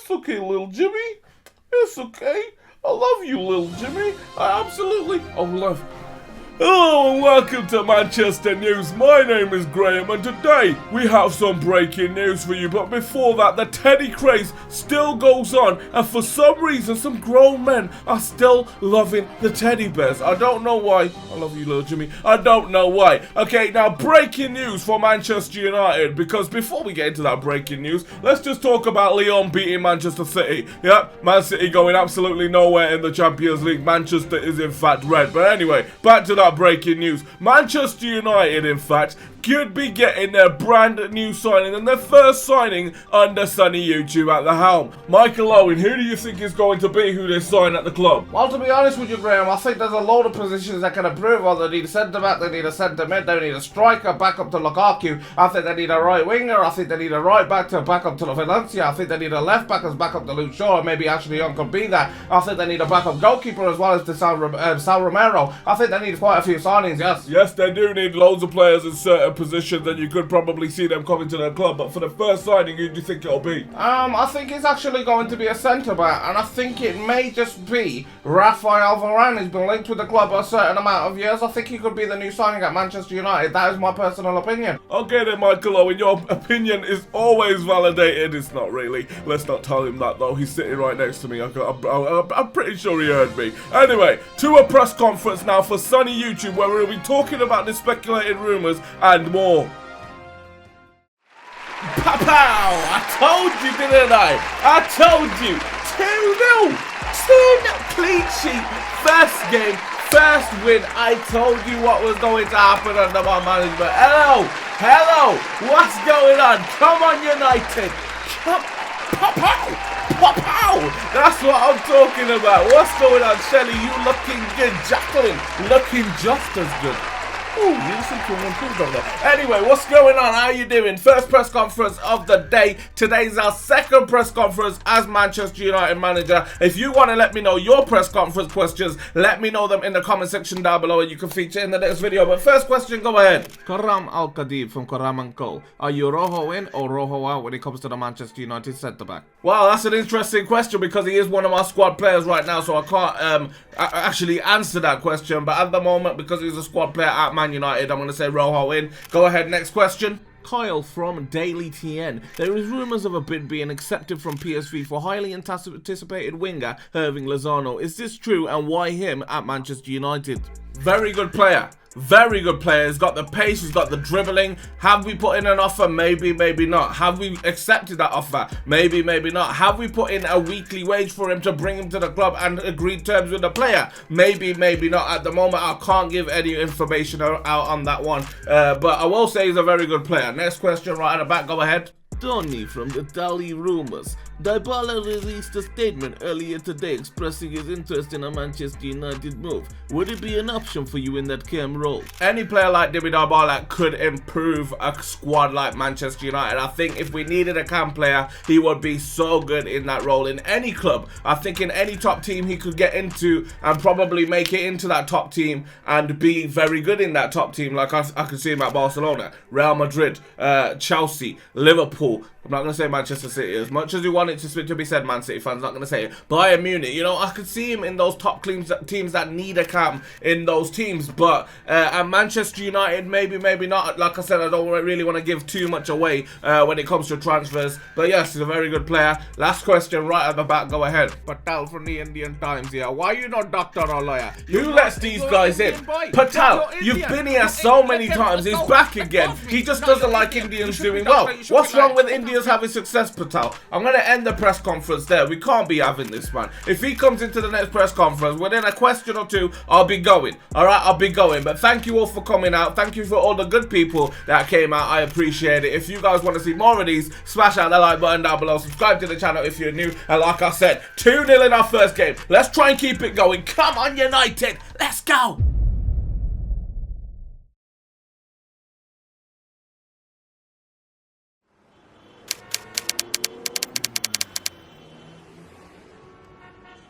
It's okay, little Jimmy. It's okay. I love you, little Jimmy. I absolutely. Oh, love. Hello and welcome to Manchester News. My name is Graham and today we have some breaking news for you. But before that, the teddy craze still goes on and for some reason some grown men are still loving the teddy bears. I don't know why. I love you, little Jimmy. I don't know why. Okay, now breaking news for Manchester United, because before we get into that breaking news, let's just talk about Lyon beating Manchester City. Yep, Man City going absolutely nowhere in the Champions League. Manchester is in fact red. But anyway, back to that breaking news. Manchester United, in fact, could be getting their brand new signing and their first signing under Sonny YouTube at the helm. Michael Owen, who do you think is going to be who they sign at the club? Well, to be honest with you, Graham, I think there's a load of positions that can improve. Well, they need a centre-back, they need a centre-mid, they need a striker back up to Lukaku. I think they need a right winger, I think they need a right back to back up to Valencia. I think they need a left back as back up to Luke Shaw, or maybe Ashley Young could be that. I think they need a backup goalkeeper as well as Sal Romero. I think they need quite a few signings, yes. Yes, they do need loads of players in certain positions and you could probably see them coming to their club, but for the first signing, who do you think it'll be? I think it's actually going to be a centre-back, and I think it may just be Rafael Varane. He's been linked with the club a certain amount of years. I think he could be the new signing at Manchester United. That is my personal opinion. Okay then, Michael Owen, your opinion is always validated. It's not really. Let's not tell him that though. He's sitting right next to me. I'm pretty sure he heard me. Anyway, to a press conference now for Sonny YouTube, where we'll be talking about the speculated rumours and more. Pow! I told you, didn't I? I told you. 2-0. 2-0 clean sheet. First game, first win. I told you what was going to happen under my management. Hello. What's going on? Come on, United. Pow! That's what I'm talking about. What's going on, Shelly? You looking good. Jacqueline looking just as good. Ooh, you listen to one too, brother. Anyway, what's going on? How you doing? First press conference of the day. Today's our second press conference as Manchester United manager. If you want to let me know your press conference questions, let me know them in the comment section down below and you can feature in the next video. But first question, go ahead. Karam Al-Khadib from Karam & Co. Are you Rojo in or Rojo out when it comes to the Manchester United centre-back? Well, that's an interesting question because he is one of my squad players right now, so I can't actually answer that question. But at the moment, because he's a squad player at Man United, I'm going to say Rojo in. Go ahead, next question. Kyle from Daily TN. There is rumours of a bid being accepted from PSV for highly anticipated winger Irving Lozano. Is this true and why him at Manchester United? Very good player. Very good player. He's got the pace, he's got the dribbling. Have we put in an offer? Maybe, maybe not. Have we accepted that offer? Maybe, maybe not. Have we put in a weekly wage for him to bring him to the club and agreed terms with the player? Maybe, maybe not. At the moment, I can't give any information out on that one. But I will say he's a very good player. Next question right at the back. Go ahead. Tony from the Daily Rumours. Dybala released a statement earlier today expressing his interest in a Manchester United move. Would it be an option for you in that cam role? Any player like Dybala could improve a squad like Manchester United. I think if we needed a cam player, he would be so good in that role in any club. I think in any top team he could get into and probably make it into that top team and be very good in that top team. Like I could see him at Barcelona, Real Madrid, Chelsea, Liverpool. I'm not going to say Manchester City. As much as you want it to be said, Man City fans, not going to say it. Bayern Munich, you know, I could see him in those top teams that need a cam in those teams. But at Manchester United, maybe, maybe not. Like I said, I don't really want to give too much away when it comes to transfers. But yes, he's a very good player. Last question right at the back. Go ahead. Patel from the Indian Times here. Why are you not doctor or lawyer? Who lets these guys in? Patel, you've been here so many times. He's back again. He just doesn't like Indians doing well. What's wrong with Indians having success, Patel? I'm going to end the press conference there. We can't be having this, man. If he comes into the next press conference within a question or two, I'll be going. Alright, I'll be going. But thank you all for coming out. Thank you for all the good people that came out. I appreciate it. If you guys want to see more of these, smash out the like button down below. Subscribe to the channel if you're new. And like I said, 2-0 in our first game. Let's try and keep it going. Come on, United. Let's go.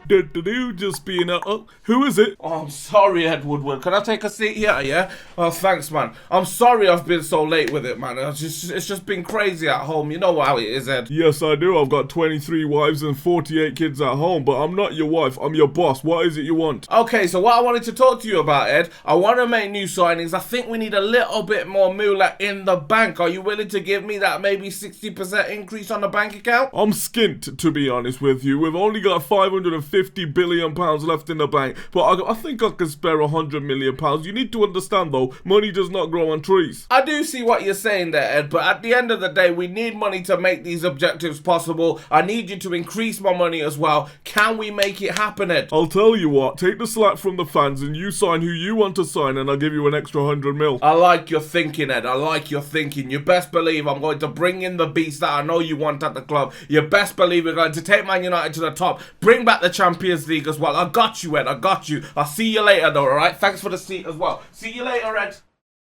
Just being who is it? Oh, I'm sorry, Ed Woodward. Can I take a seat here, yeah? Oh, thanks, man. I'm sorry I've been so late with it, man. It's just been crazy at home. You know how it is, Ed. Yes, I do. I've got 23 wives and 48 kids at home, but I'm not your wife. I'm your boss. What is it you want? Okay, so what I wanted to talk to you about, Ed, I want to make new signings. I think we need a little bit more moolah in the bank. Are you willing to give me that maybe 60% increase on the bank account? I'm skint, to be honest with you. We've only got 550 billion pounds left in the bank, but I think I can spare 100 million pounds. You need to understand, though, money does not grow on trees. I do see what you're saying there, Ed, but at the end of the day, we need money to make these objectives possible. I need you to increase my money as well. Can we make it happen, Ed? I'll tell you what, take the slack from the fans and you sign who you want to sign and I'll give you an extra 100 mil. I like your thinking, Ed. I like your thinking. You best believe I'm going to bring in the beast that I know you want at the club. You best believe we're going to take Man United to the top. Bring back the Champions League as well. I got you, Ed. I got you. I'll see you later, though, alright? Thanks for the seat as well. See you later, Ed.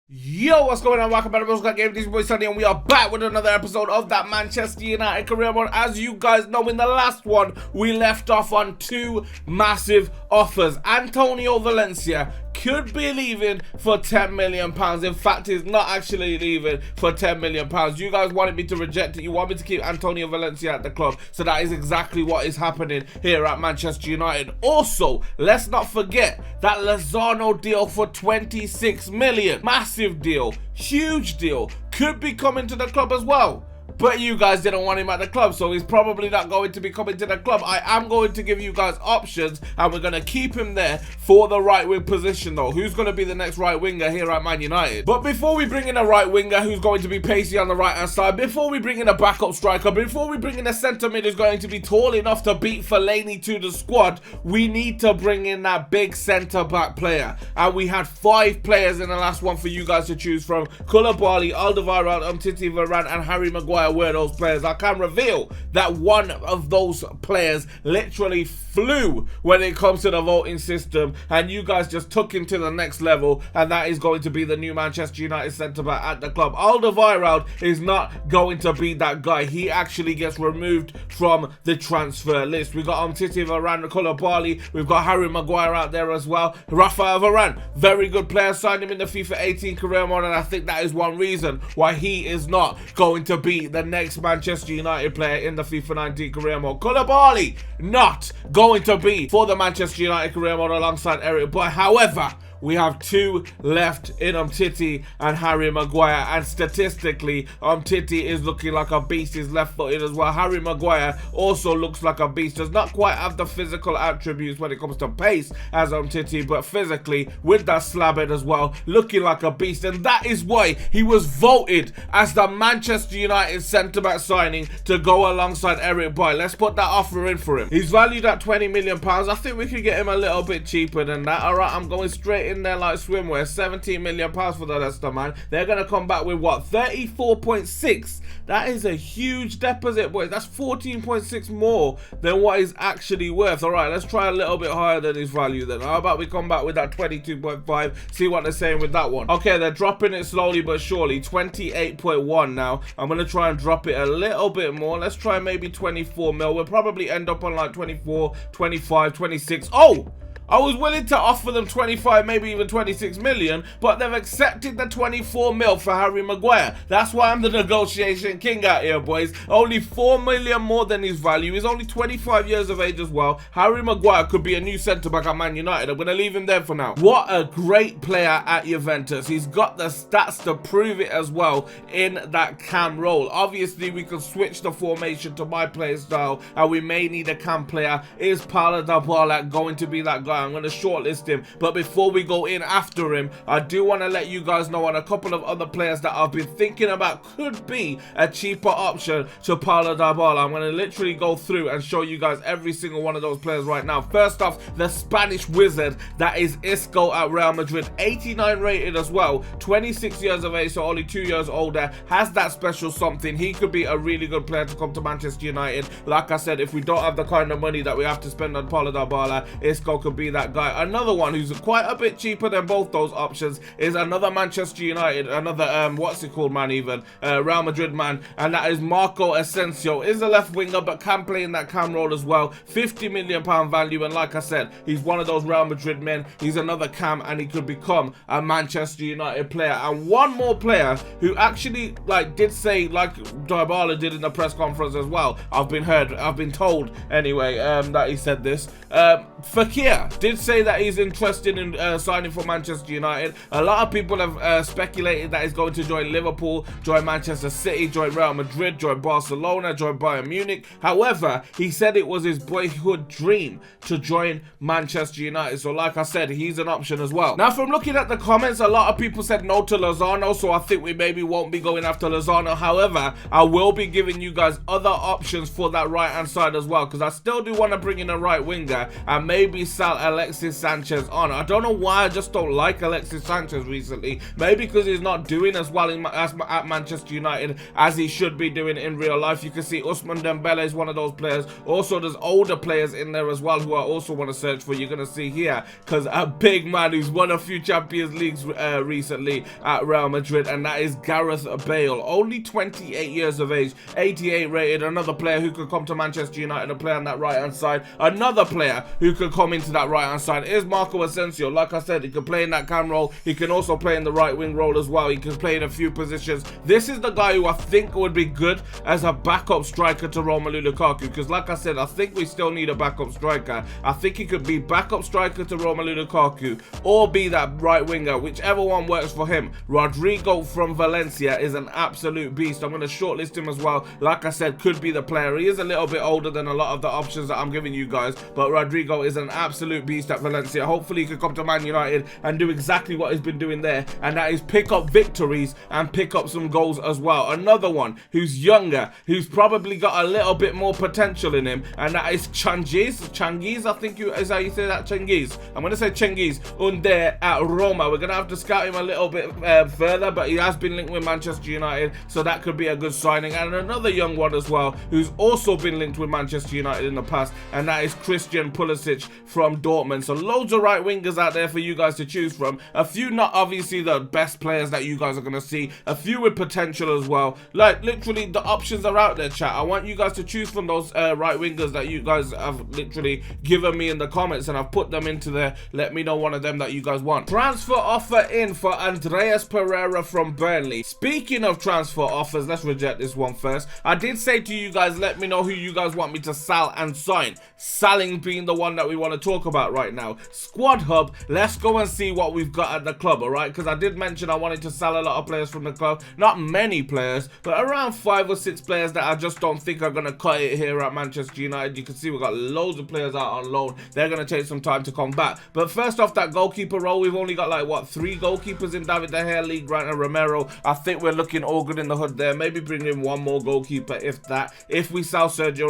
Yo, what's going on? Welcome back to BrosGotGame. This is boy Sunny and we are back with another episode of that Manchester United career mode. As you guys know, in the last one, we left off on two massive offers. Antonio Valencia could be leaving for £10 million. In fact, he's not actually leaving for £10 million. You guys wanted me to reject it. You want me to keep Antonio Valencia at the club. So that is exactly what is happening here at Manchester United. Also, let's not forget that Lozano deal for 26 million. Massive deal. Huge deal. Could be coming to the club as well. But you guys didn't want him at the club, so he's probably not going to be coming to the club. I am going to give you guys options, and we're going to keep him there for the right wing position, though. Who's going to be the next right winger here at Man United? But before we bring in a right winger who's going to be pacey on the right-hand side, before we bring in a backup striker, before we bring in a centre mid who's going to be tall enough to beat Fellaini to the squad, we need to bring in that big centre-back player. And we had 5 players in the last one for you guys to choose from. Koulibaly, Alderweireld, Umtiti, Varane, and Harry Maguire were those players. I can reveal that one of those players literally flew when it comes to the voting system, and you guys just took him to the next level, and that is going to be the new Manchester United centre-back at the club. Alderweireld is not going to be that guy. He actually gets removed from the transfer list. We got Umtiti, Varane, Koulibaly. We've got Harry Maguire out there as well. Rafael Varane, very good player. Signed him in the FIFA 18 career mode, and I think that is one reason why he is not going to be the next Manchester United player in the FIFA 19 career mode. Koulibaly not going to be for the Manchester United career mode alongside Eric Boy. However, we have 2 left in Umtiti and Harry Maguire, and statistically, Umtiti is looking like a beast. He's left-footed as well. Harry Maguire also looks like a beast. Does not quite have the physical attributes when it comes to pace as Umtiti, but physically, with that slab head as well, looking like a beast. And that is why he was voted as the Manchester United centre-back signing to go alongside Eric Boy. Let's put that offer in for him. He's valued at £20 million. I think we could get him a little bit cheaper than that. Alright, I'm going straight in there like swimwear. £17 million for the Leicester, man. They're going to come back with what? 34.6. That is a huge deposit, boys. That's 14.6 more than what he's actually worth. Alright, let's try a little bit higher than his value then. How about we come back with that 22.5, see what they're saying with that one. Okay, they're dropping it slowly but surely. 28.1 now. I'm going to try and drop it a little bit more. Let's try maybe 24 mil. We'll probably end up on like 24, 25, 26. Oh! I was willing to offer them 25, maybe even 26 million, but they've accepted the 24 mil for Harry Maguire. That's why I'm the negotiation king out here, boys. Only 4 million more than his value. He's only 25 years of age as well. Harry Maguire could be a new centre-back at Man United. I'm going to leave him there for now. What a great player at Juventus. He's got the stats to prove it as well in that cam role. Obviously, we can switch the formation to my play style, and we may need a cam player. Is Paulo Dybala going to be that guy? I'm going to shortlist him, but before we go in after him, I do want to let you guys know on a couple of other players that I've been thinking about could be a cheaper option to Paulo Dybala. I'm going to literally go through and show you guys every single one of those players right now. First off, the Spanish wizard, that is Isco at Real Madrid, 89 rated as well, 26 years of age, so only 2 years older, has that special something. He could be a really good player to come to Manchester United. Like I said, if we don't have the kind of money that we have to spend on Paulo Dybala, Isco could be that guy. Another one who's quite a bit cheaper than both those options is another Manchester United, another what's it called man, even Real Madrid man, and that is Marco Asensio. Is a left winger but can play in that cam role as well. £50 million value, and like I said, he's one of those Real Madrid men. He's another cam, and he could become a Manchester United player. And one more player who actually did say, like Dybala did in the press conference as well, I've been told anyway, that he said this. Fekir did say that he's interested in signing for Manchester United. A lot of people have speculated that he's going to join Liverpool, join Manchester City, join Real Madrid, join Barcelona, join Bayern Munich. However, he said it was his boyhood dream to join Manchester United. So like I said, he's an option as well. Now, from looking at the comments, a lot of people said no to Lozano, so I think we maybe won't be going after Lozano. However, I will be giving you guys other options for that right hand side as well, because I still do want to bring in a right winger and maybe sell Alexis Sanchez on. I don't know why, I just don't like Alexis Sanchez recently. Maybe because he's not doing as well at Manchester United as he should be doing in real life. You can see Ousmane Dembele is one of those players. Also, there's older players in there as well who I also want to search for. You're going to see here, because a big man who's won a few Champions Leagues recently at Real Madrid, and that is Gareth Bale. Only 28 years of age, 88 rated. Another player who could come to Manchester United and play on that right hand side. Another player who could come into that right hand side is Marco Asensio. Like I said, he can play in that cam role. He can also play in the right wing role as well. He can play in a few positions. This is the guy who I think would be good as a backup striker to Romelu Lukaku, because like I said, I think we still need a backup striker. I think he could be backup striker to Romelu Lukaku or be that right winger, whichever one works for him. Rodrigo from Valencia is an absolute beast. I'm going to shortlist him as well. Like I said, could be the player. He is a little bit older than a lot of the options that I'm giving you guys, but Rodrigo is an absolute beast at Valencia. Hopefully he could come to Man United and do exactly what he's been doing there, and that is pick up victories and pick up some goals as well. Another one who's younger, who's probably got a little bit more potential in him, and that is Cengiz, I think is how you say that, Cengiz. I'm going to say Cengiz Under at Roma. We're going to have to scout him a little bit further, but he has been linked with Manchester United, so that could be a good signing. And another young one as well, who's also been linked with Manchester United in the past, and that is Christian Pulisic from Dortmund. So loads of right wingers out there for you guys to choose from. A few not obviously the best players that you guys are going to see. A few with potential as well. Like, literally, the options are out there, chat. I want you guys to choose from those right wingers that you guys have literally given me in the comments, and I've put them into there. Let me know one of them that you guys want. Transfer offer in for Andreas Pereira from Burnley. Speaking of transfer offers, let's reject this one first. I did say to you guys, let me know who you guys want me to sell and sign. Selling being the one that we want to talk about right now. Squad Hub, let's go and see what we've got at the club, alright? Because I did mention I wanted to sell a lot of players from the club. Not many players, but around 5 or 6 players that I just don't think are going to cut it here at Manchester United. You can see we've got loads of players out on loan. They're going to take some time to come back. But first off, that goalkeeper role, we've only got like, what, 3 goalkeepers in David De Gea, Lee Grant and Romero. I think we're looking all good in the hood there. Maybe bring in one more goalkeeper, if that. If we sell Sergio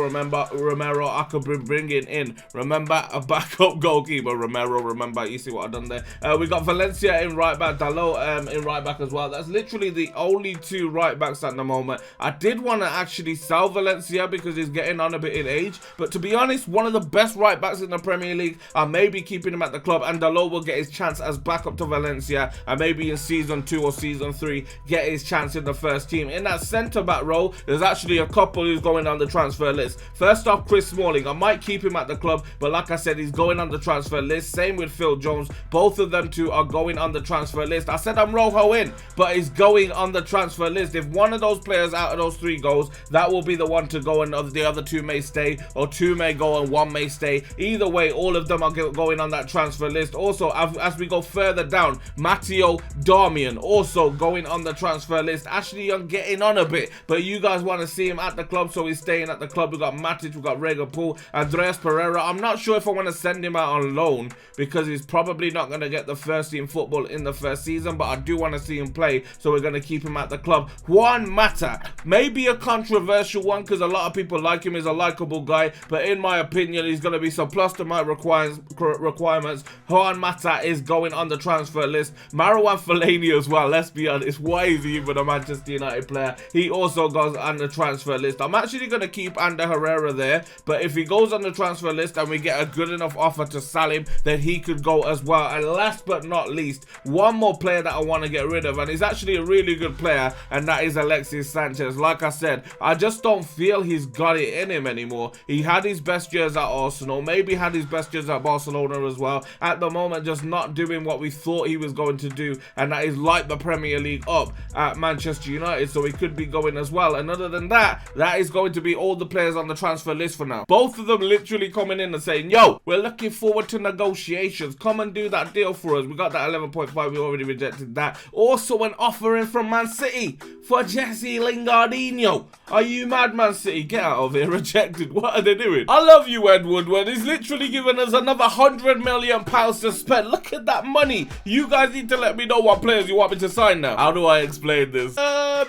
Romero, I could be bringing in, remember, a backup goalkeeper. Romero, remember, you see what I've done there. We got Valencia in right back, Dalot in right back as well. That's literally the only 2 right backs at the moment. I did want to actually sell Valencia because he's getting on a bit in age, but to be honest, one of the best right backs in the Premier League. I may be keeping him at the club, and Dalot will get his chance as backup to Valencia, and maybe in season 2 or season 3 get his chance in the first team. In that centre back role, there's actually a couple who's going on the transfer list. First off, Chris Smalling. I might keep him at the club, but like I said, he's going on the transfer list. Same with Phil Jones. Both of them two are going on the transfer list. I said I'm Rojo in, but he's going on the transfer list. If one of those players out of those 3 goes, that will be the one to go, and the other 2 may stay, or 2 may go and 1 may stay. Either way, all of them are going on that transfer list. Also, as we go further down, Matteo Darmian also going on the transfer list. Ashley Young getting on a bit, but you guys want to see him at the club, so he's staying at the club. We've got Matic, we've got Rega Pool, Andreas Pereira. I'm not sure if I want to send him out on loan because he's probably not going to get the first team football in the first season, but I do want to see him play, so we're going to keep him at the club. Juan Mata, maybe a controversial one because a lot of people like him. He's a likable guy, but in my opinion, he's going to be surplus to my requirements. Juan Mata is going on the transfer list. Marouane Fellaini as well, let's be honest. Why is he even a Manchester United player? He also goes on the transfer list. I'm actually going to keep Ander Herrera there, but if he goes on the transfer list and we get a good enough offer offer to sell him, then he could go as well. And last but not least, one more player that I want to get rid of, and he's actually a really good player, and that is Alexis Sanchez. Like I said, I just don't feel he's got it in him anymore. He had his best years at Arsenal, maybe had his best years at Barcelona as well. At the moment, just not doing what we thought he was going to do, and that is light the Premier League up at Manchester United, so he could be going as well. And other than that, that is going to be all the players on the transfer list for now. Both of them literally coming in and saying, yo, we're looking forward to negotiations, come and do that deal for us. We got that 11.5, we already rejected that. Also an offer in from Man City for Jesse Lingardinho. Are you mad, Man City? Get out of here. Rejected. What are they doing? I love you, Ed Woodward. He's literally given us another £100 million to spend. Look at that money. You guys need to let me know what players you want me to sign now. How do I explain this?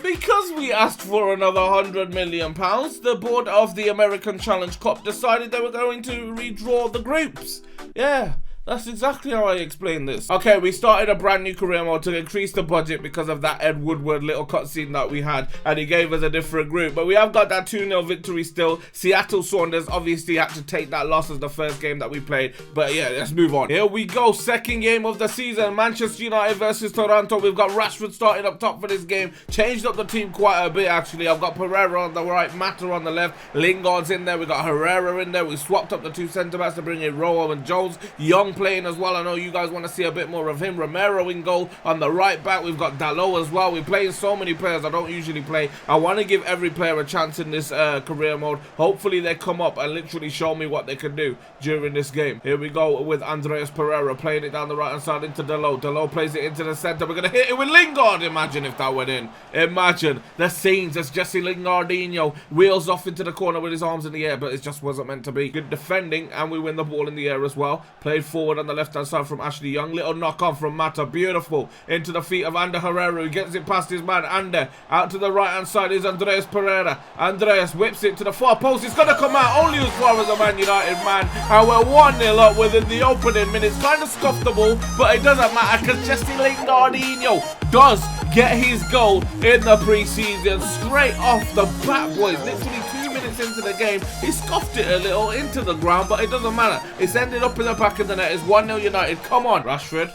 Because we asked for another £100 million, the board of the American Challenge Cup decided they were going to redraw the groups. Yeah. That's exactly how I explain this. Okay, we started a brand new career mode to increase the budget because of that Ed Woodward little cutscene that we had, and he gave us a different group. But we have got that 2-0 victory still. Seattle Saunders obviously had to take that loss as the first game that we played. But yeah, let's move on. Here we go, second game of the season. Manchester United versus Toronto. We've got Rashford starting up top for this game. Changed up the team quite a bit, actually. I've got Pereira on the right, Mata on the left. Lingard's in there. We got Herrera in there. We swapped up the two centre-backs to bring in Rojo and Jones. Young playing as well. I know you guys want to see a bit more of him. Romero in goal on the right back. We've got Dalot as well. We're playing so many players I don't usually play. I want to give every player a chance in this career mode. Hopefully they come up and literally show me what they can do during this game. Here we go with Andreas Pereira playing it down the right hand side into Dalot. Dalot plays it into the centre. We're going to hit it with Lingard. Imagine if that went in. Imagine the scenes as Jesse Lingardinho wheels off into the corner with his arms in the air, but it just wasn't meant to be. Good defending, and we win the ball in the air as well. Played forward on the left hand side from Ashley Young. Little knock on from Mata. Beautiful. Into the feet of Ander Herrera, who gets it past his man. Ander. Out to the right hand side is Andreas Pereira. Andreas whips it to the far post. It's going to come out only as far as a Man United man. And we're 1-0 up within the opening minutes. Kind of scuffed the ball, but it doesn't matter because Jesse Lingardinho does get his goal in the pre-season. Straight off the bat, boys. Literally 2 minutes into the game, he scuffed it a little into the ground, but it doesn't matter. It's ended up in the back of the net. It's 1-0 United. Come on, Rashford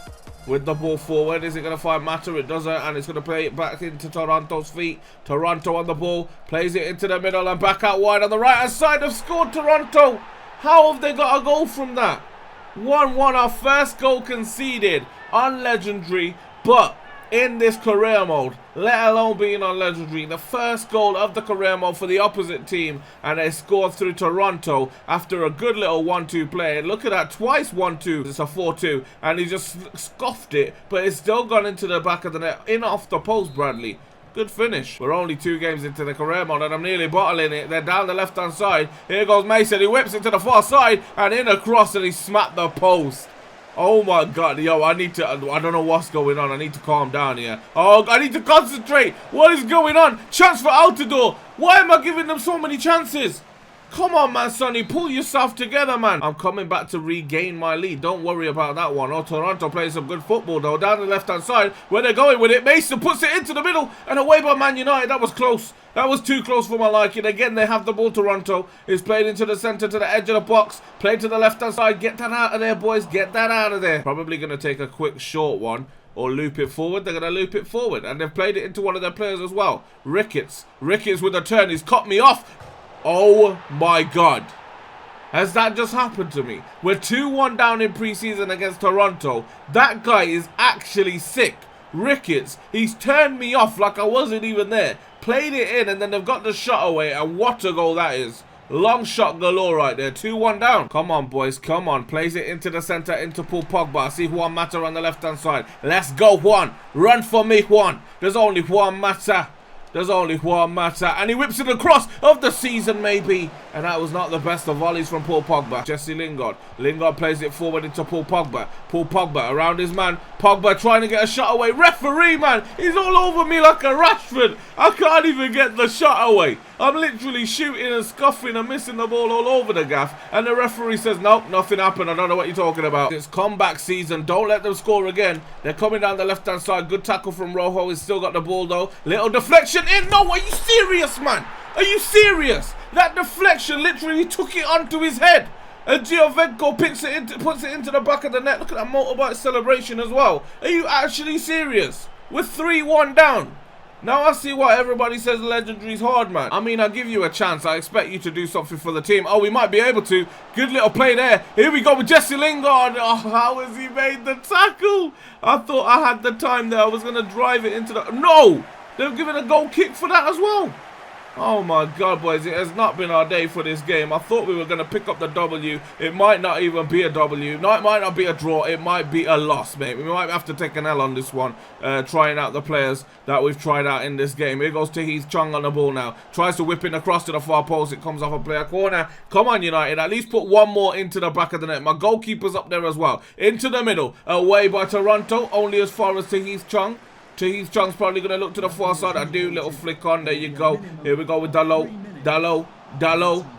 with the ball forward. Is it going to find Mata? It doesn't, and it's going to play it back into Toronto's feet. Toronto on the ball, plays it into the middle and back out wide on the right hand side. Have scored Toronto. How have they got a goal from that? 1-1, our first goal conceded on Legendary, but in this career mode, let alone being on Legendary, the first goal of the career mode for the opposite team, and they scored through Toronto after a good little 1-2 play. Look at that, twice 1-2, it's a 4-2, and he just scuffed it, but it's still gone into the back of the net, in off the post, Bradley. Good finish. We're only 2 games into the career mode and I'm nearly bottling it. They're down the left hand side. Here goes Mason. He whips it to the far side and in across, and he smacked the post. Oh my god, yo, I don't know what's going on. I need to calm down here. Oh, I need to concentrate. What is going on? Chance for Altidore. Why am I giving them so many chances? Come on, man, Sonny. Pull yourself together, man. I'm coming back to regain my lead. Don't worry about that one. Oh, Toronto plays some good football, though. Down the left-hand side, where they're going with it. Mason puts it into the middle and away by Man United. That was close. That was too close for my liking. Again, they have the ball, Toronto. It's played into the centre to the edge of the box. Played to the left-hand side. Get that out of there, boys. Get that out of there. Probably going to take a quick short one. Or loop it forward. They're going to loop it forward. And they've played it into one of their players as well. Ricketts. Ricketts with a turn. He's cut me off. Oh my god. Has that just happened to me? We're 2-1 down in preseason against Toronto. That guy is actually sick. Ricketts, he's turned me off like I wasn't even there. Played it in and then they've got the shot away, and what a goal that is. Long shot galore right there. 2-1 down. Come on, boys. Come on. Plays it into the centre, into Paul Pogba. I see Juan Mata on the left-hand side. Let's go, Juan. Run for me, Juan. There's only Juan Mata. There's only Juan Mata, and he whips it across of the season, maybe. And that was not the best of volleys from Paul Pogba. Jesse Lingard. Lingard plays it forward into Paul Pogba. Paul Pogba around his man. Pogba trying to get a shot away. Referee, man. He's all over me like a Rashford. I can't even get the shot away. I'm literally shooting and scuffing and missing the ball all over the gaff. And the referee says, nope, nothing happened. I don't know what you're talking about. It's comeback season. Don't let them score again. They're coming down the left-hand side. Good tackle from Rojo. He's still got the ball, though. Little deflection in. No, are you serious, man? Are you serious? That deflection literally took it onto his head. And Giovenko puts it into the back of the net. Look at that motorbike celebration as well. Are you actually serious? We're 3-1 down. Now I see why everybody says Legendary's hard, man. I mean, I'll give you a chance. I expect you to do something for the team. Oh, we might be able to. Good little play there. Here we go with Jesse Lingard. Oh, how has he made the tackle? I thought I had the time there. I was going to drive it into the... No! They're giving a goal kick for that as well. Oh my God, boys, it has not been our day for this game. I thought we were going to pick up the W. It might not even be a W. No, it might not be a draw. It might be a loss, mate. We might have to take an L on this one, trying out the players that we've tried out in this game. Here goes Tahith Chung on the ball now. Tries to whip it across to the far post. It comes off a player corner. Come on, United. At least put one more into the back of the net. My goalkeeper's up there as well. Into the middle. Away by Toronto. Only as far as Tahith Chung. Tahith Chung's probably going to look to the far side. I do. Little flick on. There you go. Here we go with Dalot.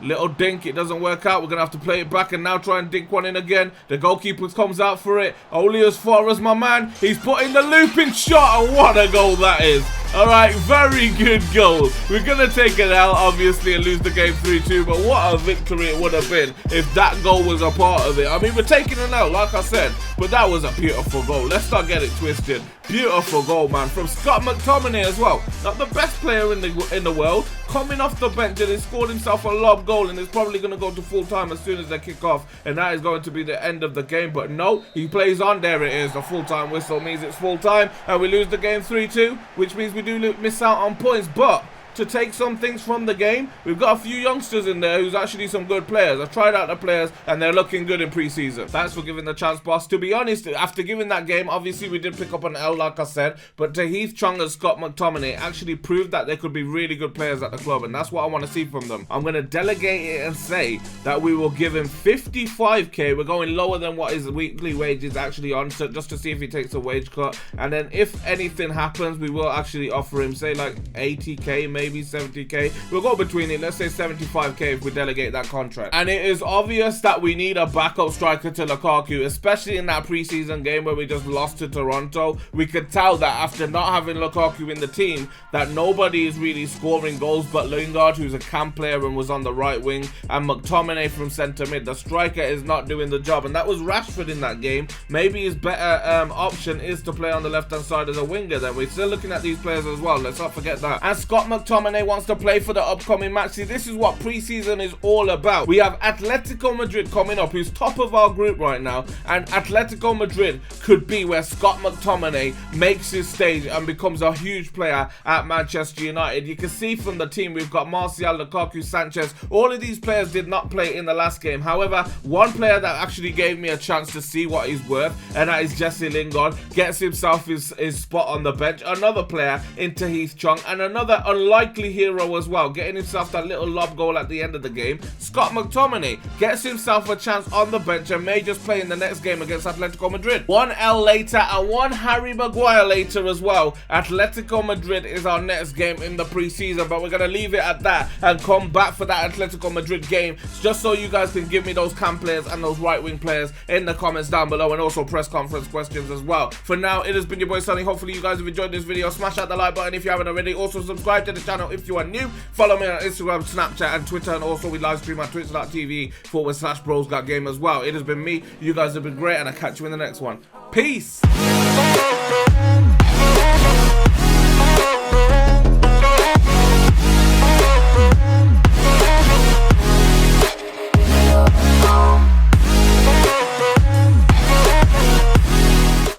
Little dink. It doesn't work out. We're going to have to play it back and now try and dink one in again. The goalkeeper comes out for it. Only as far as my man. He's putting the looping shot. And what a goal that is. Alright, very good goal. We're going to take it out, obviously, and lose the game 3-2. But what a victory it would have been if that goal was a part of it. I mean, we're taking it out, like I said. But that was a beautiful goal. Let's not get it twisted. Beautiful goal, man. From Scott McTominay as well. Not the best player in the world. Coming off the bench and he scored himself a lob goal and is probably going to go to full time as soon as they kick off. And that is going to be the end of the game. But no, he plays on. There it is. The full time whistle means it's full time. And we lose the game 3-2, which means we do miss out on points. But to take some things from the game, we've got a few youngsters in there who's actually some good players. I've tried out the players and they're looking good in pre-season. Thanks for giving the chance, boss. To be honest, after giving that game, obviously we did pick up an L, like I said, but Tahith Chung and Scott McTominay actually proved that they could be really good players at the club, and that's what I want to see from them. I'm going to delegate it and say that we will give him 55k. We're going lower than what his weekly wage is actually on, so just to see if he takes a wage cut, and then if anything happens, we will actually offer him, say, like 80k, maybe 70k. We'll go between it. Let's say 75k if we delegate that contract. And it is obvious that we need a backup striker to Lukaku, especially in that preseason game where we just lost to Toronto. We could tell that after not having Lukaku in the team, that nobody is really scoring goals but Lingard, who's a camp player and was on the right wing, and McTominay from centre mid. The striker is not doing the job, and that was Rashford in that game. Maybe his better option is to play on the left hand side as a winger. Then we're still looking at these players as well. Let's not forget that. And Scott McTominay wants to play for the upcoming match. See, this is what preseason is all about. We have Atletico Madrid coming up, who's top of our group right now, and Atletico Madrid could be where Scott McTominay makes his stage and becomes a huge player at Manchester United. You can see from the team we've got Martial, Lukaku, Sanchez. All of these players did not play in the last game. However, one player that actually gave me a chance to see what he's worth, and that is Jesse Lingard, gets himself his spot on the bench. Another player in Tahith Chung, and another unlikely hero as well, getting himself that little lob goal at the end of the game. Scott McTominay gets himself a chance on the bench and may just play in the next game against Atletico Madrid. One L later and one Harry Maguire later as well. Atletico Madrid is our next game in the preseason, but we're going to leave it at that and come back for that Atletico Madrid game, just so you guys can give me those camp players and those right wing players in the comments down below, and also press conference questions as well. For now, it has been your boy Sonny. Hopefully you guys have enjoyed this video. Smash out the like button if you haven't already. Also subscribe to the channel if you are new. Follow me on Instagram, Snapchat and Twitter, and also we live stream on twitch.tv/BrosGotGame as well. It has been me. You guys have been great, and I'll catch you in the next one. Peace.